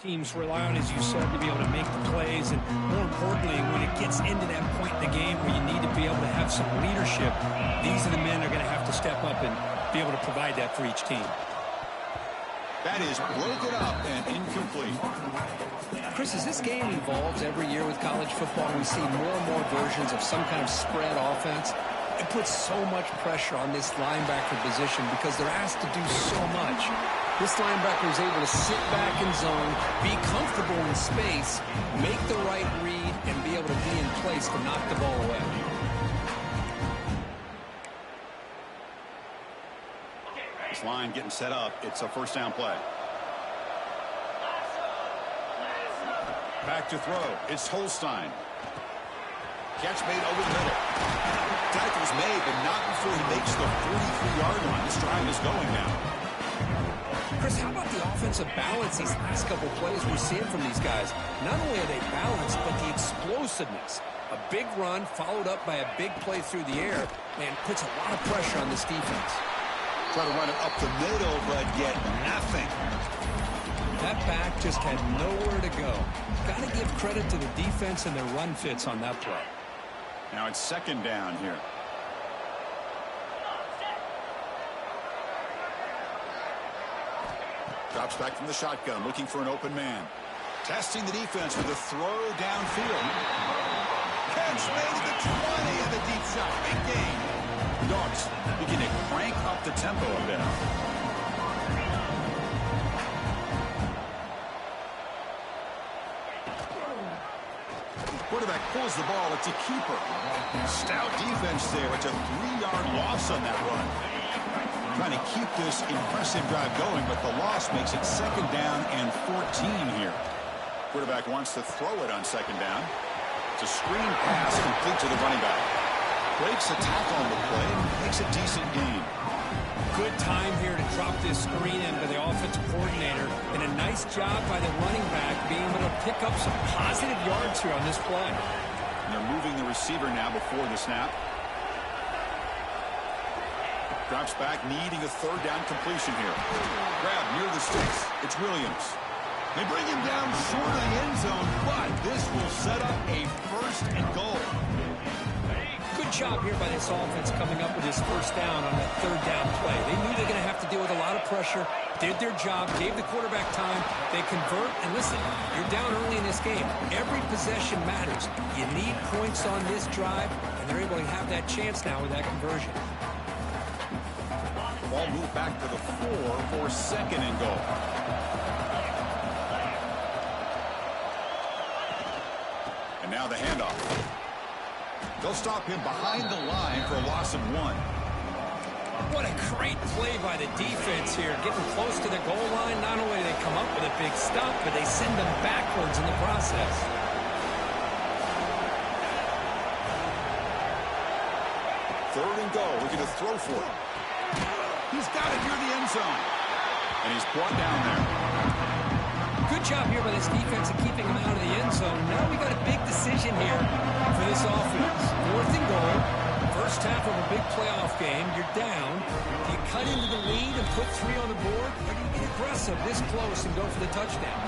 Teams rely on, as you said, to be able to make the plays, and more importantly, when it gets into that point in the game where you need to be able to have some leadership, these are the men that are going to have to step up and be able to provide that for each team. That is broken up and incomplete. Chris, as this game evolves every year with college football, we see more and more versions of some kind of spread offense. It puts so much pressure on this linebacker position because they're asked to do so much. This linebacker is able to sit back in zone, be comfortable in space, make the right read, and be able to be in place to knock the ball away. This line getting set up. It's a first down play. Back to throw. It's Holstein. Catch made over the middle. Tackle's made, but not before he makes the 43-yard line. This drive is going now. Chris, how about the offensive balance these last couple plays we're seeing from these guys? Not only are they balanced, but the explosiveness. A big run followed up by a big play through the air, and puts a lot of pressure on this defense. Try to run it up the middle, but get nothing. That back just had nowhere to go. Got to give credit to the defense and their run fits on that play. Now it's second down here. Drops back from the shotgun, looking for an open man. Testing the defense with a throw downfield. Catch made at the 20 and the deep shot. Big gain. The Dogs begin to crank up the tempo a bit. Quarterback pulls the ball. It's a keeper. Stout defense there. It's a 3-yard loss on that run. Trying to keep this impressive drive going, but the loss makes it second down and 14 here. Quarterback wants to throw it on second down. It's a screen pass complete to the running back. Breaks a tackle on the play, makes a decent gain. Good time here to drop this screen in by the offensive coordinator, and a nice job by the running back being able to pick up some positive yards here on this play. And they're moving the receiver now before the snap. Drops back, needing a third down completion here. Grab near the sticks. It's Williams. They bring him down short of the end zone, but this will set up a first and goal. Good job here by this offense coming up with his first down on that third down play. They knew they were going to have to deal with a lot of pressure, did their job, gave the quarterback time. They convert, and listen, you're down early in this game. Every possession matters. You need points on this drive, and they're able to have that chance now with that conversion. Ball moved back to the 4 for second and goal. And now the handoff. They'll stop him behind the line for a loss of 1. What a great play by the defense here. Getting close to the goal line, not only do they come up with a big stop, but they send them backwards in the process. Third and goal, looking to throw for it. He's got it near the end zone. And he's brought down there. Good job here by this defense of keeping him out of the end zone. Now we got a big decision here for this offense. Fourth and goal. First half of a big playoff game. You're down. Do you cut into the lead and put 3 on the board? Or do you get aggressive this close and go for the touchdown?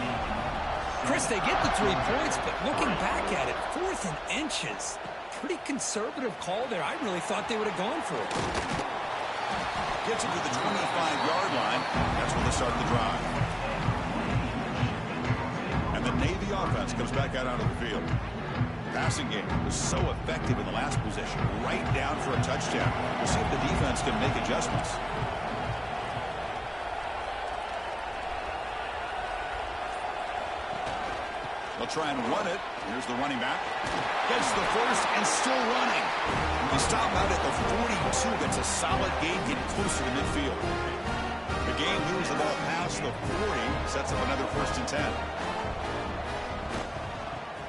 Chris, they get the 3 points, but looking back at it, 4th and inches. Pretty conservative call there. I really thought they would have gone for it. Gets it to the 25-yard line. That's when they started the drive. And the Navy offense comes back out onto the field. Passing game was so effective in the last possession. Right down for a touchdown. We'll see if the defense can make adjustments. They'll try and run it. Here's the running back. Gets the first and still running. They stop out at the 42. Gets a solid gain, getting closer to midfield. The game moves the ball past the 40. Sets up another 1st and 10.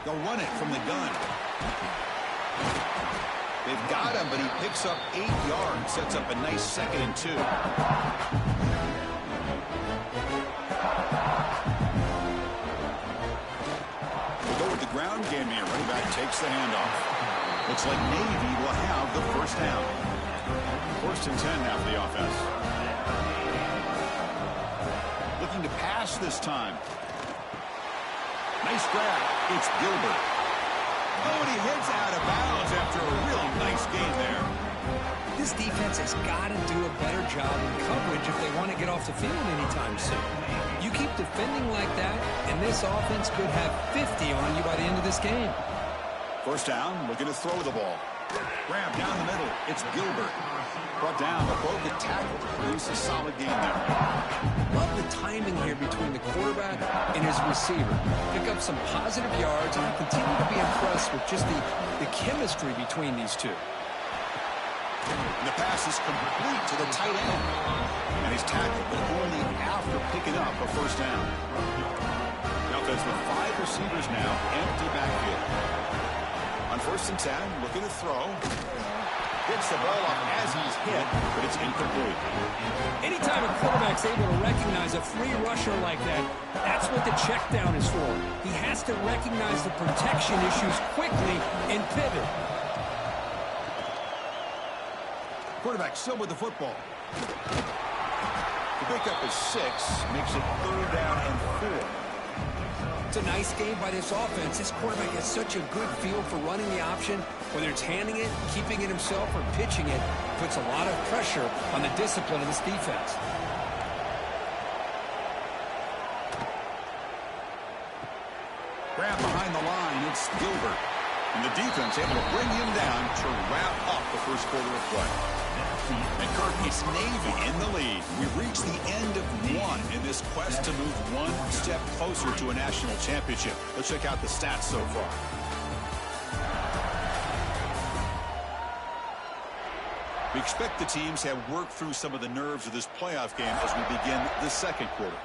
They'll run it from the gun. They've got him, but he picks up 8 yards. Sets up a nice 2nd and 2. Ground game here. Running back takes the handoff. Looks like Navy will have the first down. 1st and 10 now for the offense. Looking to pass this time. Nice grab. It's Gilbert. Oh, and he heads out of bounds after a really nice game there. This defense has got to do a better job in coverage if they want to get off the field anytime soon. You keep defending like that, and this offense could have 50 on you by the end of this game. First down, looking to throw the ball. Grab down the middle. It's Gilbert. Brought down, a broken tackle. Produce a solid game there. Love the timing here between the quarterback and his receiver. Pick up some positive yards, and I continue to be impressed with just the chemistry between these two. And the pass is complete to the tight end. And he's tackled, but only after picking up a first down. The offense with 5 receivers now, empty backfield. On 1st and 10, looking to throw. Gets the ball off as he's hit, but it's incomplete. Anytime a quarterback's able to recognize a free rusher like that, that's what the check down is for. He has to recognize the protection issues quickly and pivot. Quarterback still with the football. The pickup is 6, makes it 3rd down and 4. It's a nice game by this offense. This quarterback has such a good feel for running the option. Whether it's handing it, keeping it himself, or pitching it, puts a lot of pressure on the discipline of this defense. Grab behind the line, it's Gilbert. And the defense able to bring him down to wrap up the first quarter of play. And Kirk, it's Navy in the lead. We reach the end of one in this quest to move one step closer to a national championship. Let's check out the stats so far. We expect the teams have worked through some of the nerves of this playoff game as we begin the second quarter.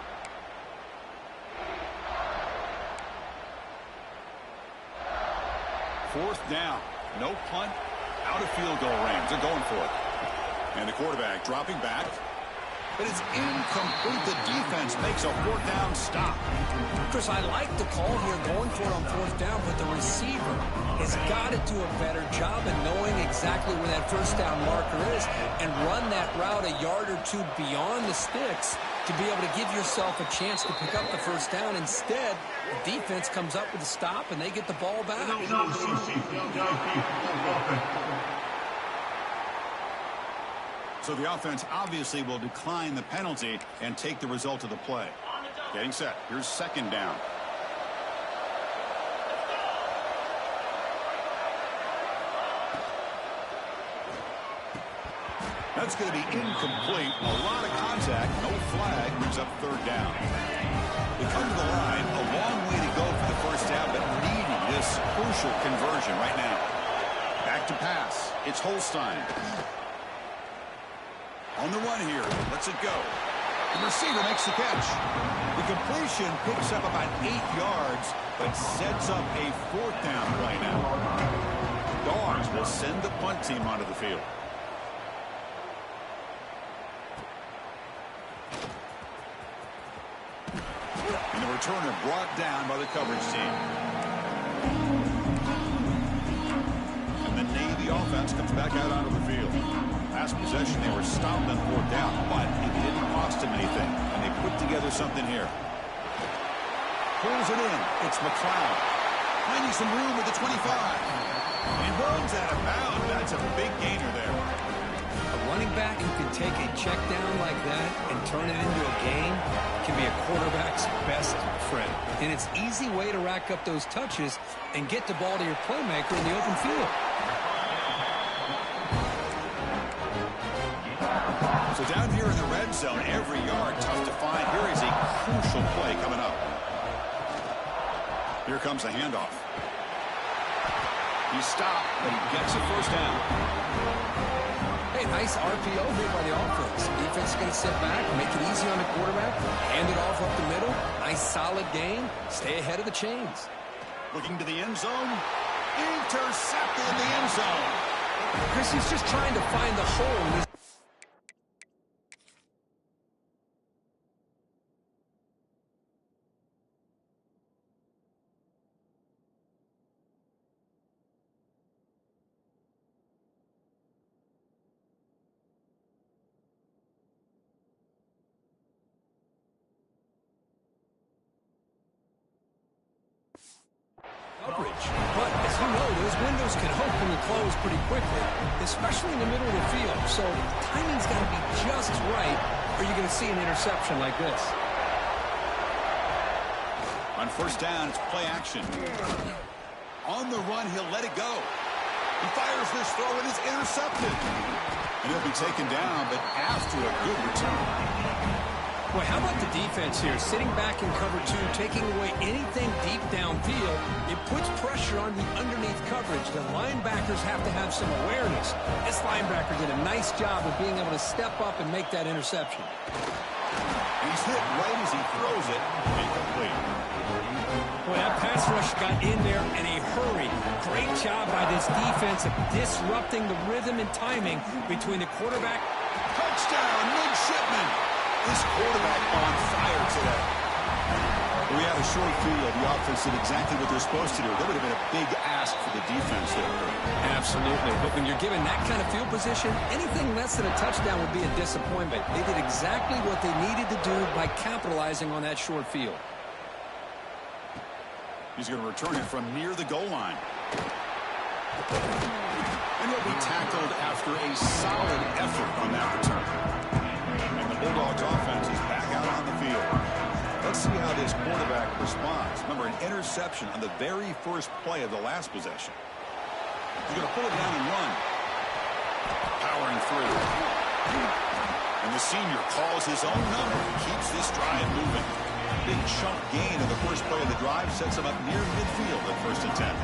Fourth down. No punt. Out of field goal range. They're going for it. And the quarterback dropping back. But it's incomplete. The defense makes a 4th down stop. Chris, I like the call here going for it on 4th down, but the receiver has got to do a better job of knowing exactly where that 1st down marker is and run that route a yard or 2 beyond the sticks to be able to give yourself a chance to pick up the 1st down. Instead, the defense comes up with a stop, and they get the ball back. So the offense obviously will decline the penalty and take the result of the play. Getting set. Here's 2nd down. That's going to be incomplete. A lot of contact. No flag. Brings up 3rd down. They come to the line. A long way to go for the 1st down, but needing this crucial conversion right now. Back to pass. It's Holstein. On the run here. Lets it go. The receiver makes the catch. The completion picks up about 8 yards, but sets up a 4th down play now. Dogs will send the punt team onto the field. And the returner brought down by the coverage team. And the Navy offense comes back out onto the field. Last possession, they were stopped on 4th down, but it didn't cost them anything. And they put together something here. Pulls it in. It's McLeod. Finding some room at the 25. And runs out of bounds. That's a big gainer there. A running back who can take a check down like that and turn it into a gain can be a quarterback's best friend. And it's an easy way to rack up those touches and get the ball to your playmaker in the open field. So down here in the red zone, every yard tough to find. Here is a crucial play coming up. Here comes the handoff. He stopped, but he gets a 1st down. Hey, nice RPO here by the offense. Defense is going to sit back, make it easy on the quarterback, hand it off up the middle. Nice solid game. Stay ahead of the chains. Looking to the end zone. Intercepted in the end zone. Chris, he's just trying to find the hole in this. you know, those windows can open and close pretty quickly, especially in the middle of the field. So timing's got to be just right, or you're going to see an interception like this. On first down, it's play action. On the run, he'll let it go. He fires this throw, and it's intercepted. And he'll be taken down, but after a good return. Well, how about the defense here? Sitting back in cover two, taking away anything deep downfield. It puts pressure on the underneath coverage. The linebackers have to have some awareness. This linebacker did a nice job of being able to step up and make that interception. He's hit right as he throws it. Incomplete. Well, that pass rush got in there in a hurry. Great job by this defense of disrupting the rhythm and timing between the quarterback. Touchdown, midshipman. This quarterback on fire today. We had a short field. The offense did exactly what they're supposed to do. That would have been a big ask for the defense there. Absolutely. But when you're given that kind of field position, anything less than a touchdown would be a disappointment. They did exactly what they needed to do by capitalizing on that short field. He's going to return it from near the goal line. And he'll be tackled after a solid effort on that return. And the Bulldogs offense is back out on the field. Let's see how this quarterback responds. Remember, an interception on the very first play of the last possession. He's going to pull it down and run. Powering through. And the senior calls his own number and keeps this drive moving. Big chunk gain of the first play of the drive sets him up near midfield at first and 10.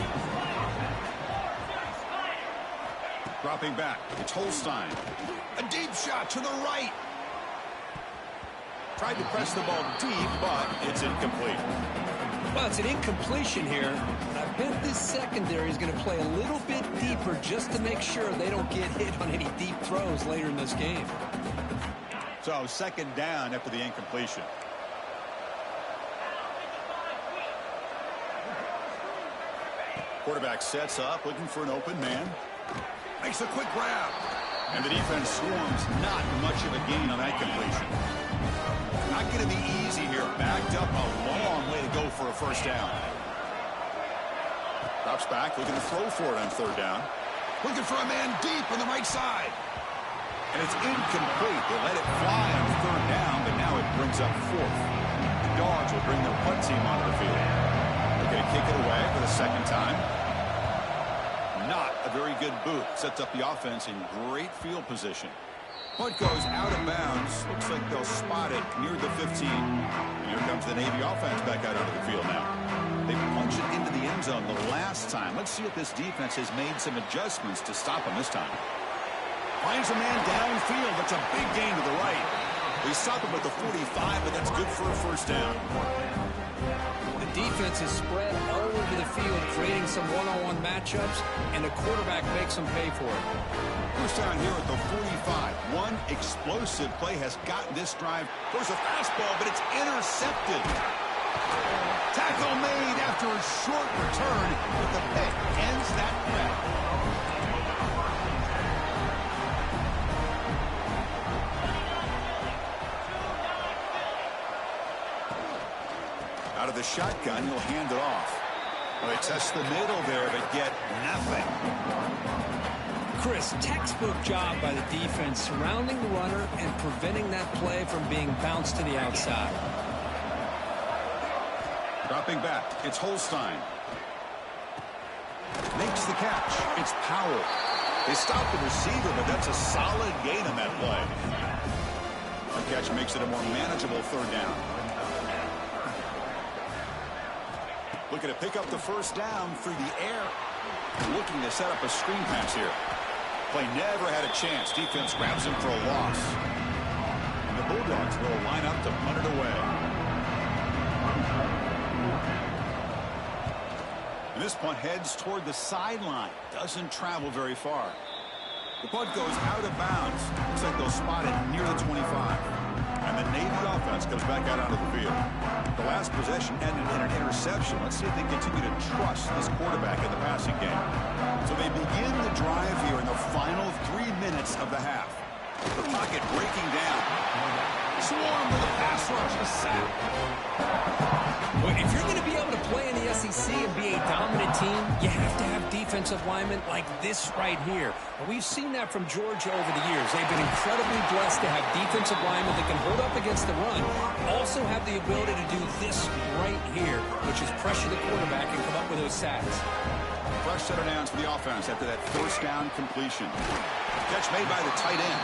Dropping back, it's Holstein. A deep shot to the right. Tried to press the ball deep, but it's incomplete. Well, it's an incompletion here. I bet this secondary is going to play a little bit deeper just to make sure they don't get hit on any deep throws later in this game. So second down after the incompletion. Quarterback sets up, looking for an open man. Makes a quick grab. And the defense swarms. Not much of a gain on that completion. Not going to be easy here. Backed up a long way to go for a first down. Drops back, looking to throw for it on third down. Looking for a man deep on the right side. And it's incomplete. They let it fly on third down, but now it brings up fourth. The Dogs will bring their punt team onto the field. They're going to kick it away for the second time. Not a very good boot. Sets up the offense in great field position. Punt goes out of bounds. Looks like they'll spot it near the 15. And here comes the Navy offense back out onto the field now. They punched it into the end zone the last time. Let's see if this defense has made some adjustments to stop them this time. Finds a man downfield. That's a big gain to the right. They stop him at the 45, but that's good for a first down. The defense is spread all over the field, creating some one-on-one matchups, and the quarterback makes them pay for it. First down here at the 45. One explosive play has gotten this drive. There's a fastball, but it's intercepted. Tackle made after a short return, but the pick ends that threat. Out of the shotgun, he'll hand it off. Well, they test the middle there, but get nothing. Chris, textbook job by the defense surrounding the runner and preventing that play from being bounced to the outside. Dropping back, it's Holstein. Makes the catch. It's Powell. They stop the receiver, but that's a solid gain on that play. The catch makes it a more manageable third down. Looking to pick up the first down through the air. Looking to set up a screen pass here. Play never had a chance. Defense grabs him for a loss. And the Bulldogs will line up to punt it away. And this punt heads toward the sideline. Doesn't travel very far. The punt goes out of bounds. Looks like they'll spot it near the 25. And the Navy offense comes back out onto the field. The last possession ended in an interception. Let's see if they continue to trust this quarterback in the passing game. So they begin the drive here in the final 3 minutes of the half. The pocket breaking down. Swarm with a pass rush. A sack. Well, if you're going to be able to play in the SEC and be a dominant team, you have to have defensive linemen like this right here. And we've seen that from Georgia over the years. They've been incredibly blessed to have defensive linemen that can hold up against the run, also have the ability to do this right here, which is pressure the quarterback and come up with those sacks. Fresh set of downs for the offense after that first down completion. Catch made by the tight end.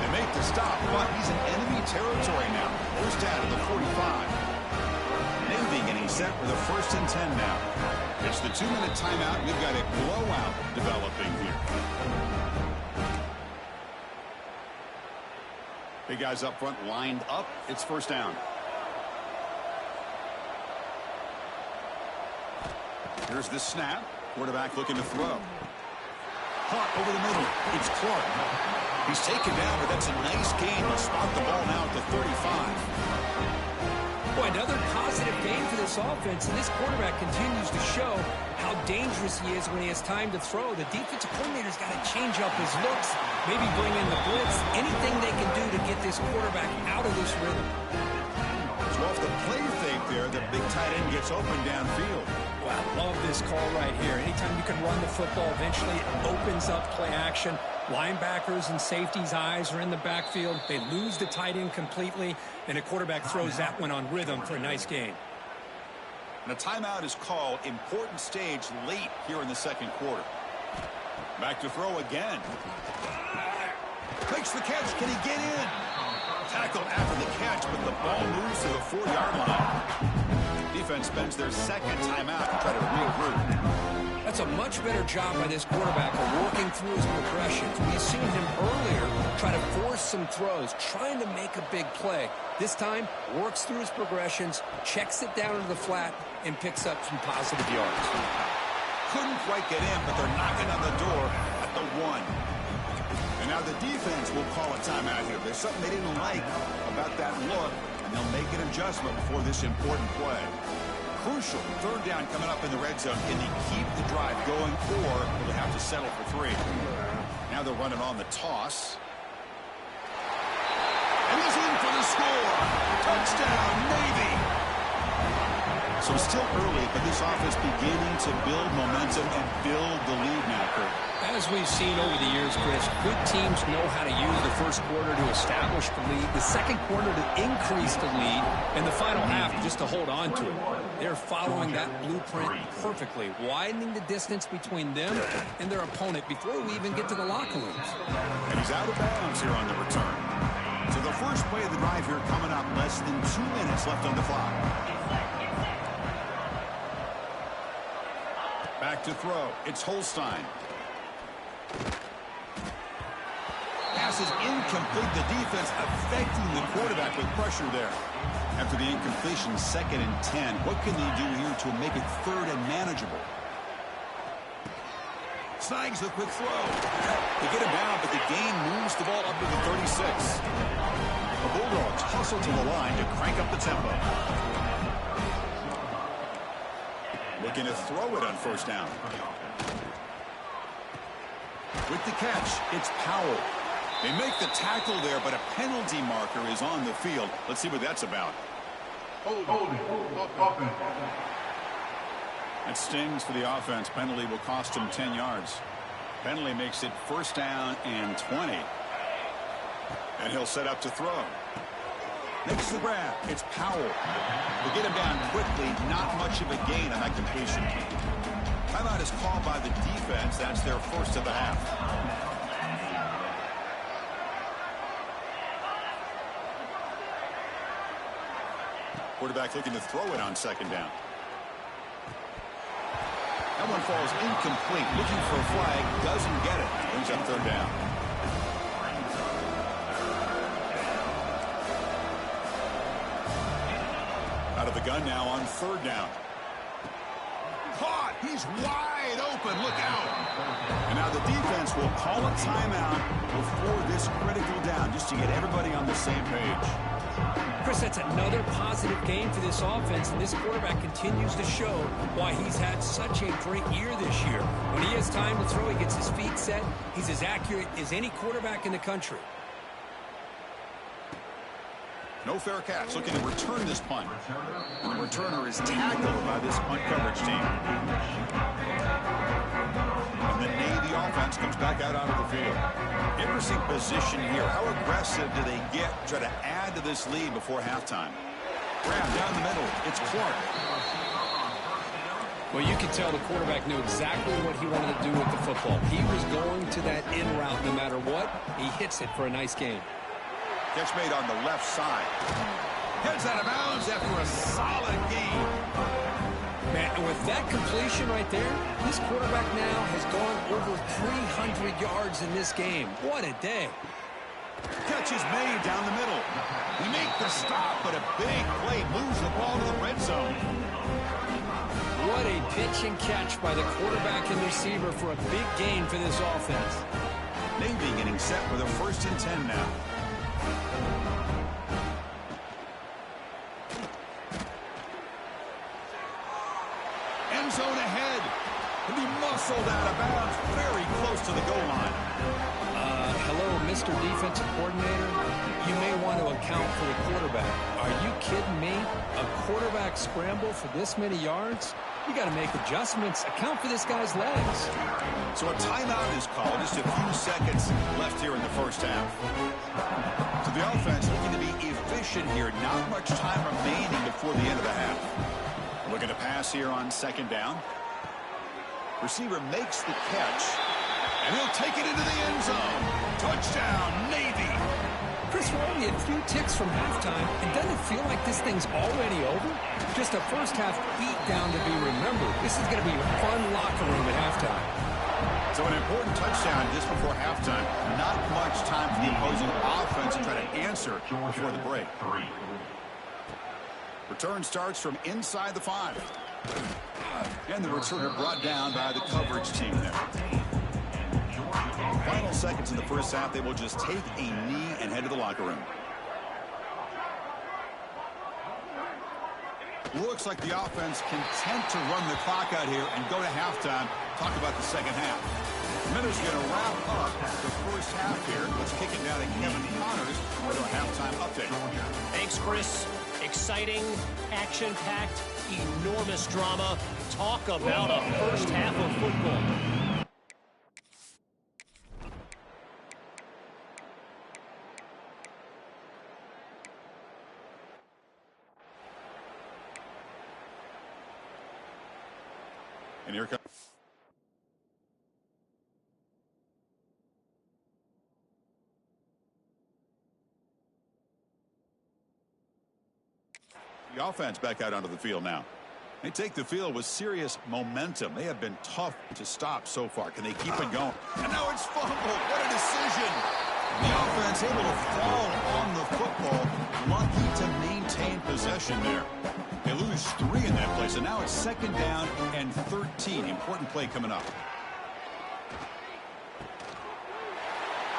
They make the stop, but he's in enemy territory now. First down to the 45. Navy getting set for the 1st and 10 now. It's the 2-minute timeout. We've got a blowout developing here. Big guys up front lined up. It's first down. Here's the snap. Quarterback looking to throw. Hart over the middle. It's Clark. He's taken down, but that's a nice gain. He'll spot the ball now at the 35. Boy, another positive game for this offense, and this quarterback continues to show how dangerous he is when he has time to throw. The defensive coordinator's got to change up his looks, maybe bring in the blitz, anything they can do to get this quarterback out of this rhythm. So off the play fake there, the big tight end gets open downfield. Well, I love this call right here. Anytime you can run the football, eventually it opens up play action. Linebackers and safeties' eyes are in the backfield. They lose the tight end completely, and a quarterback throws that one on rhythm for a nice gain. And a timeout is called. Important stage late here in the second quarter. Back to throw again. Makes the catch. Can he get in? Tackled after the catch, but the ball moves to the 4-yard line. Defense spends their second timeout to try to regroup. That's a much better job by this quarterback of working through his progressions. We've seen him earlier try to force some throws, trying to make a big play. This time, works through his progressions, checks it down into the flat, and picks up some positive yards. Couldn't quite get in, but they're knocking on the door at the 1. And now the defense will call a timeout here. There's something they didn't like about that look, and they'll make an adjustment before this important play. Crucial third down coming up in the red zone. Can they keep the drive going, or will they have to settle for 3? Now they're running on the toss. And he's in for the score. Touchdown, Navy. So still early, but this offense beginning to build momentum and build the lead now, Kurt. As we've seen over the years, Chris, good teams know how to use the first quarter to establish the lead, the second quarter to increase the lead, and the final half just to hold on to it. They're following that blueprint perfectly, widening the distance between them and their opponent before we even get to the locker rooms. And he's out of bounds here on the return. So the first play of the drive here coming up, less than 2 minutes left on the clock. Back to throw. It's Holstein. Pass is incomplete. The defense affecting the quarterback with pressure there. After the incompletion, 2nd and 10. What can they do here to make it 3rd and manageable? Snags the quick throw. They get him down, but the gain moves the ball up to the 36. The Bulldogs hustle to the line to crank up the tempo. Looking to throw it on first down. With the catch, it's Powell. They make the tackle there, but a penalty marker is on the field. Let's see what that's about. That stings for the offense. Penalty will cost him 10 yards. Penalty makes it first down and 20. And he'll set up to throw. Makes the grab. It's Powell. They get him down quickly. Not much of a gain on that completion. Timeout is called by the defense. That's their first of the half. Quarterback looking to throw it on second down. That one falls incomplete. Looking for a flag. Doesn't get it. Brings up third down. Out of the gun now on third down. Caught. He's wide open. Look out. And now the defense will call a timeout before this critical down, just to get everybody on the same page. Chris, that's another positive game for this offense, and this quarterback continues to show why he's had such a great year this year. When he has time to throw, he gets his feet set. He's as accurate as any quarterback in the country. No fair catch. Looking to return this punt. And the returner is tackled by this punt coverage team. And the Navy offense comes back out onto the field. Interesting position here. How aggressive do they get to try to add to this lead before halftime? Grab down the middle. It's Clark. Well, you can tell the quarterback knew exactly what he wanted to do with the football. He was going to that in route no matter what. He hits it for a nice gain. Catch made on the left side. Heads out of bounds after a solid gain. Man, and with that completion right there, this quarterback now has gone over 300 yards in this game. What a day. Catch is made down the middle. We make the stop, but a big play moves the ball to the red zone. What a pitch and catch by the quarterback and receiver for a big gain for this offense. Navy getting set for the 1st and 10 now. End zone ahead. He'll be muscled out of bounds very close to the goal line. Hello, Mr. Defensive Coordinator. You may want to account for the quarterback. Are you kidding me? A quarterback scramble for this many yards? You got to make adjustments. Account for this guy's legs. So a timeout is called. Just a few seconds left here in the first half. So the offense looking to be efficient here. Not much time remaining before the end of the half. Looking to pass here on 2nd down. Receiver makes the catch. And he'll take it into the end zone. Touchdown, Navy. Chris, we're only a few ticks from halftime, and doesn't it feel like this thing's already over? Just a first half beat down to be remembered. This is going to be a fun locker room at halftime. So an important touchdown just before halftime. Not much time for the opposing offense to try to answer before the break. Return starts from inside the 5. And the returner brought down by the coverage team there. Final seconds in the first half, they will just take a knee and head to the locker room. Looks like the offense content to run the clock out here and go to halftime. Talk about the second half. Minutes going to wrap up the first half here. Let's kick it down to Kevin Connors for a halftime update. Thanks, Chris. Exciting, action-packed, enormous drama. Talk about a first half of football. And here comes. The offense back out onto the field now. They take the field with serious momentum. They have been tough to stop so far. Can they keep it going? And now it's fumbled. What a decision. The offense able to fall on the football. Lucky to maintain possession there. They lose 3 in that play, so now it's 2nd down and 13. Important play coming up.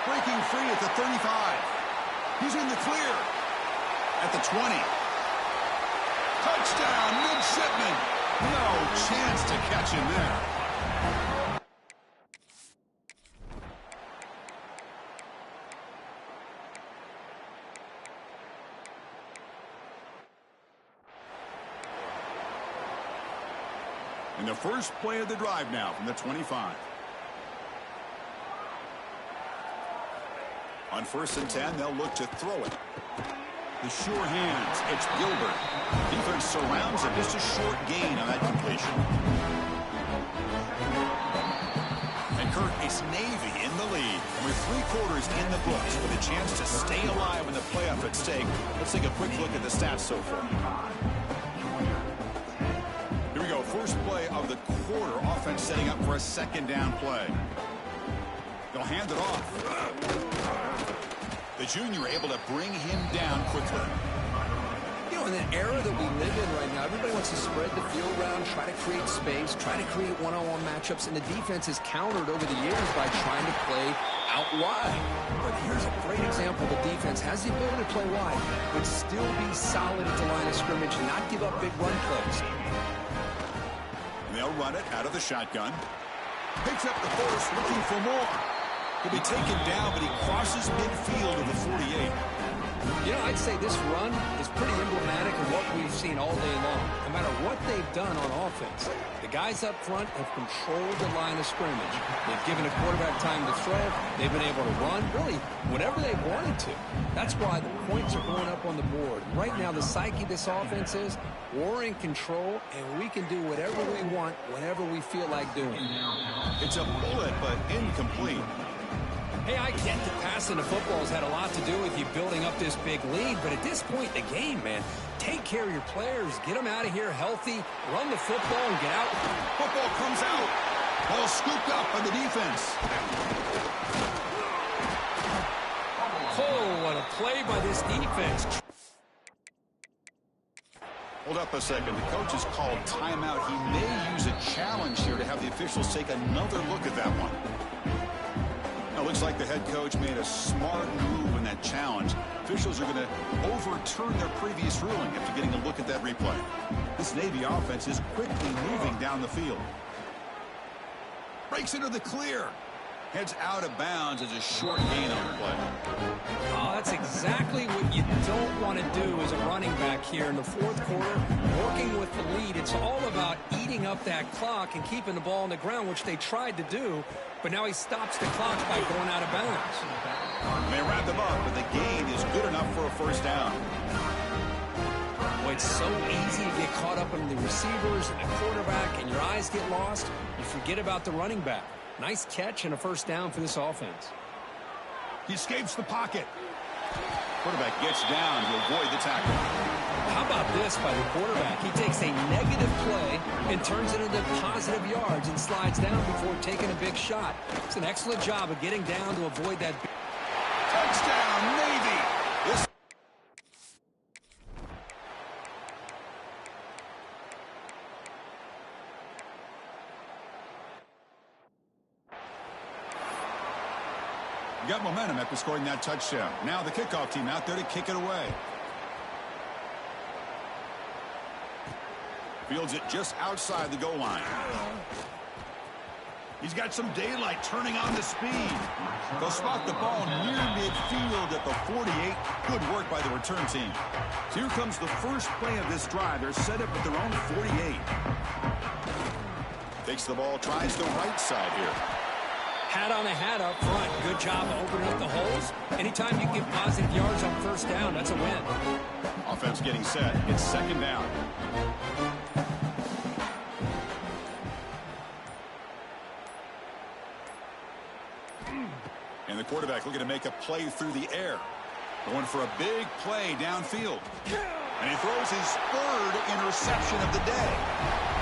Breaking free at the 35. He's in the clear. At the 20. Touchdown, midshipman. No chance to catch him there. And the first play of the drive now from the 25. On 1st and 10, they'll look to throw it. The sure hands. It's Gilbert. Defense surrounds him. Just a short gain on that completion. And Kurt, it's Navy in the lead. And with 3 quarters in the books with a chance to stay alive in the playoff at stake, let's take a quick look at the stats so far. Here we go. First play of the quarter. Offense setting up for a 2nd down play. They'll hand it off. The junior able to bring him down quickly. You know, in the era that we live in right now, everybody wants to spread the field around, try to create space, try to create one-on-one matchups, and the defense has countered over the years by trying to play out wide. But here's a great example. The defense has the ability to play wide, but still be solid at the line of scrimmage and not give up big run plays. And they'll run it out of the shotgun. Picks up the first, looking for more. He'll be taken down, but he crosses midfield of the 48. You know, I'd say this run is pretty emblematic of what we've seen all day long. No matter what they've done on offense, the guys up front have controlled the line of scrimmage. They've given a quarterback time to throw. They've been able to run, really, whenever they wanted to. That's why the points are going up on the board. Right now, the psyche of this offense is we're in control, and we can do whatever we want whenever we feel like doing it. It's a bullet, but incomplete. Hey, I get that passing the football has had a lot to do with you building up this big lead, but at this point in the game, man, take care of your players, get them out of here healthy, run the football, and get out. Football comes out. Ball scooped up by the defense. Oh, what a play by this defense. Hold up a second. The coach has called timeout. He may use a challenge here to have the officials take another look at that one. Looks like the head coach made a smart move in that challenge. Officials are going to overturn their previous ruling after getting a look at that replay. This Navy offense is quickly moving down the field. Breaks into the clear. Heads out of bounds as a short gain on the play. Oh, that's exactly what you don't want to do as a running back here in the fourth quarter. Working with the lead, it's all about eating up that clock and keeping the ball on the ground, which they tried to do. But now he stops the clock by going out of bounds. They wrap him up, but the gain is good enough for a first down. Boy, it's so easy to get caught up in the receivers and the quarterback, and your eyes get lost. You forget about the running back. Nice catch and a first down for this offense. He escapes the pocket. Quarterback gets down to avoid the tackle. How about this by the quarterback? He takes a negative play and turns it into positive yards and slides down before taking a big shot. It's an excellent job of getting down to avoid that. Touchdown, Navy! This got momentum after scoring that touchdown. Now the kickoff team out there to kick it away. Fields it just outside the goal line. He's got some daylight turning on the speed. They'll spot the ball near midfield at the 48. Good work by the return team. So here comes the first play of this drive. They're set up at their own 48. Takes the ball, tries the right side here. Hat on a hat up front. Good job of opening up the holes. Anytime you get positive yards on first down, that's a win. Offense getting set. It's second down. And the quarterback looking to make a play through the air. Going for a big play downfield. And he throws his third interception of the day.